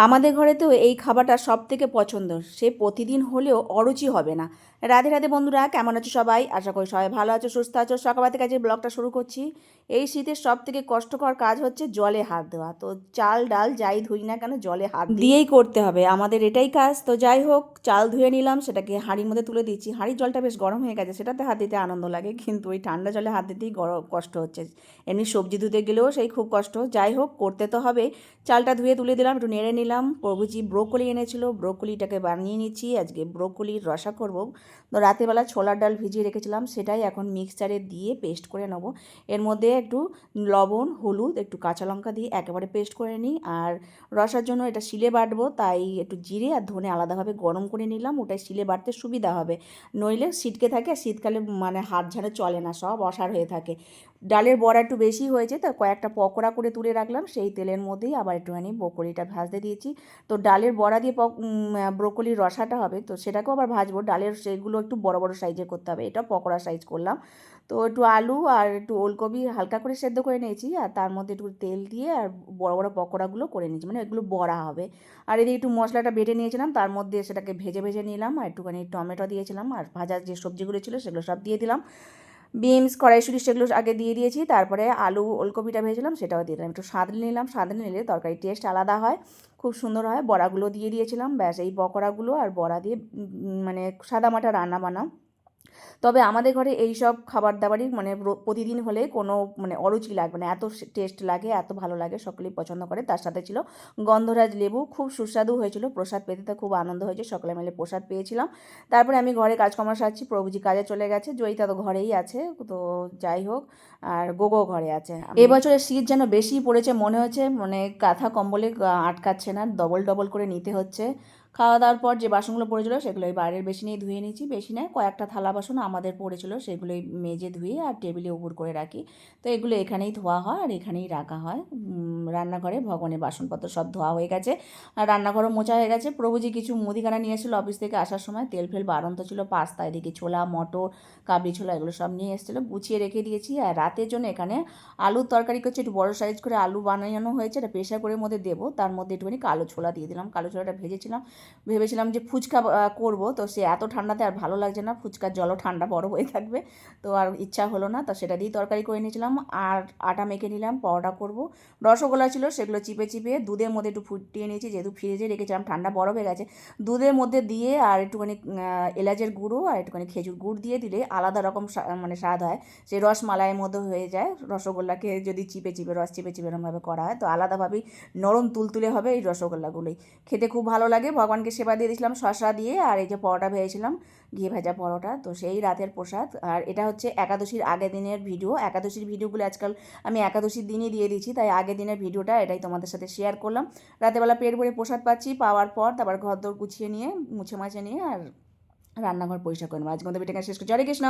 আমাদের ঘরে তো এই খাবারটা সব থেকে পছন্দ, সে প্রতিদিন হলেও অরুচি হবে না। রাধে রাধে বন্ধুরা, কেমন আছো সবাই? আশা করি সবাই ভালো আছো, সুস্থ আছো। সকালবেলা থেকে আজ এই ব্লগটা শুরু করছি। এই শীতের সব থেকে কষ্টকর কাজ হচ্ছে জলে হাত দেওয়া। তো চাল ডাল যাই ধুই না কেন জলে হাত দিয়েই করতে হবে, আমাদের এটাই কাজ। তো যাই হোক, চাল ধুয়ে নিলাম, সেটাকে হাঁড়ির মধ্যে তুলে দিচ্ছি। হাঁড়ির জলটা বেশ গরম হয়ে গেছে, সেটাতে হাত দিতে আনন্দ লাগে, কিন্তু ওই ঠান্ডা জলে হাত দিতেই কষ্ট হচ্ছে। এমনি সবজি ধুতে গেলেও সেই খুব কষ্ট। যাই হোক, করতে তো হবে। চালটা ধুয়ে তুলে দিলাম, একটু নেড়ে নিলাম। প্রভুজি ব্রোকলি এনেছিল, ব্রোকলিটাকে বানিয়ে নিচ্ছি। আজকে ব্রোকলির রসা করব। তো রাতেরবেলা ছোলার ডাল ভিজিয়ে রেখেছিলাম, সেটাই এখন মিক্সচারে দিয়ে পেস্ট করে নেব। এর মধ্যে একটু লবণ, হলুদ, একটু কাঁচা লঙ্কা দিয়ে একেবারে পেস্ট করে নিই। আর রসার জন্য এটা শিলে বাটবো, তাই একটু জিরে আর ধনে আলাদাভাবে গরম করে নিলাম, ওটাই শিলে বাটতে সুবিধা হবে। নইলে ছিটকে থাকে, আর শীতকালে মানে হাত ঝাড়ে চলে না, সব অসাড় হয়ে থাকে। ডালের বড়া একটু বেশি হয়েছে, তো কয়েকটা পকোড়া করে তুলে রাখলাম। সেই তেলের মধ্যেই আবার একটুখানি ব্রোকলিটা ভাজতে দিয়েছি। তো ডালের বড়া দিয়ে ব্রোকলির রসাটা হবে, তো সেটাকেও আবার ভাজবো। ডালের সেগুলো একটু বড় বড় সাইজের করতে হবে, এটা পকোড়া সাইজ করলাম। তো একটু আলু আর একটু ওলকপি হালকা করে সেদ্ধ করে নিয়েছি, আর তার মধ্যে একটু তেল দিয়ে আর বড় বড় পকোড়াগুলো করে নিয়েছি, মানে এগুলো বড়া হবে। আর এদিকে একটু মশলাটা বেটে নিয়েছিলাম, তার মধ্যে সেটাকে ভেজে ভেজে নিলাম, আর একটুখানি টমেটো দিয়েছিলাম, আর ভাজার যে সবজিগুলো ছিল সেগুলো সব দিয়ে দিলাম। বিনস, কড়াইশুঁটি সেগুলো আগে দিয়ে দিয়েছি, তারপরে আলু ওলকপিটা ভেজেছিলাম সেটাও দিয়ে দিলাম। একটু সাঁতলে নিলাম, সাঁতলে নিলে তরকারি টেস্ট আলাদা হয়, খুব সুন্দর হয়। বড়াগুলো দিয়ে দিয়েছিলাম, ব্যাস এই পকোড়াগুলো আর বড়া দিয়ে মানে সাদামাটা রান্না বানাও। তবে আমাদের ঘরে এই সব খাবার দাবারই মানে প্রতিদিন হলে কোনো মানে অরুচি লাগবে না, এত টেস্ট লাগে, এত ভালো লাগে, সকলেই পছন্দ করে। তার সাথে ছিল গন্ধরাজ লেবু, খুব সুস্বাদু হয়েছিল। প্রসাদ পেতে তো খুব আনন্দ হয়েছে, সকলে মিলে প্রসাদ পেয়েছিলাম। তারপরে আমি ঘরে কাজকর্ম সারছি, প্রভুজি কাজে চলে গেছে, জয়িতা তো ঘরেই আছে। তো যাই হোক, আর গোগো ঘরে আছে। এবছরের শীত যেন বেশি পড়েছে মনে হচ্ছে, মানে কাঁথা কম্বলে আটকাচ্ছে না, ডবল ডবল করে নিতে হচ্ছে। খাওয়া দাওয়ার পর যে বাসনগুলো পড়েছিল সেগুলো এই বাইরের বেসিনেই ধুয়ে নিয়েছি। বেসিনে কয়েকটা থালা বাসন আমাদের পড়েছিল, সেগুলোই মেজে ধুয়ে আর টেবিলে উপর করে রাখি। তো এগুলো এখানেই ধোয়া হয় আর এখানেই রাখা হয়। রান্নাঘরে ভগবানের বাসনপত্র সব ধোয়া হয়ে গেছে, আর রান্নাঘরও মোছা হয়ে গেছে। প্রভুজি কিছু মুদিখানা নিয়ে এসেছিলো অফিস থেকে আসার সময়, তেল ফেল বাড়ন্ত ছিল, পাস্তা, এদিকে ছোলা, মটর, কাবলি ছোলা, এগুলো সব নিয়ে এসেছিলো, গুছিয়ে রেখে দিয়েছি। আর রাতের জন্য এখানে আলুর তরকারি করছি, একটু বড়ো সাইজ করে আলু বানানো হয়েছে, এটা প্রেশার কুকারের মধ্যে দেবো। তার মধ্যে একটুখানি কালো ছোলা দিয়ে দিলাম, কালো ছোলাটা ভেজেছিলাম। ভেবেছিলাম যে ফুচকা করব, তো সে এত ঠান্ডাতে আর ভালো লাগছে না, ফুচকার জলও ঠান্ডা বড় হয়ে থাকবে, তো আর ইচ্ছা হলো না। তো সেটা দিয়ে তরকারি করে নিয়েছিলাম, আর আটা মেখে নিলাম, পরোটা করব। রসগোল্লা ছিল, সেগুলো চিপে চিপে দুধের মধ্যে একটু ফুটিয়ে নিয়েছি, যেহেতু ফ্রিজে রেখেছিলাম ঠান্ডা বরফ হয়ে গেছে। দুধের মধ্যে দিয়ে আর একটুখানি এলাচের গুঁড়ো আর একটুখানি খেজুর গুড় দিয়ে দিলে আলাদা রকম মানে স্বাদ হয়, সেই রসমালাইয়ের মধ্যে হয়ে যায়। রসগোল্লাকে যদি চিপে চিপে রস চিপে চিপে এরকমভাবে করা হয়, তো আলাদাভাবেই নরম তুলতুলে হবে এই রসগোল্লাগুলোই। খেতে খুব ভালো লাগে, ভগবানকে সেবা দিয়ে দিয়েছিলাম শসা দিয়ে। আর এই যে পরোটা ভেজেছিলাম, ঘি ভাজা পরোটা, তো সেই রাতের প্রসাদ। আর এটা হচ্ছে একাদশীর আগের দিনের ভিডিও। একাদশীর ভিডিওগুলো আজকাল আমি একাদশীর দিনই দিয়ে দিচ্ছি, তাই আগের দিনের ভিডিওটা এটাই তোমাদের সাথে শেয়ার করলাম। রাতেরবেলা পেট ভরে প্রসাদ পাচ্ছি, পাওয়ার পর তারপর ঘর দর গুছিয়ে নিয়ে মুছে মাছে নিয়ে আর রান্নাঘর পরিষ্কার করে নেবো। আজকে আমাদের ভিডিওটা শেষ করছি। হরে কৃষ্ণ।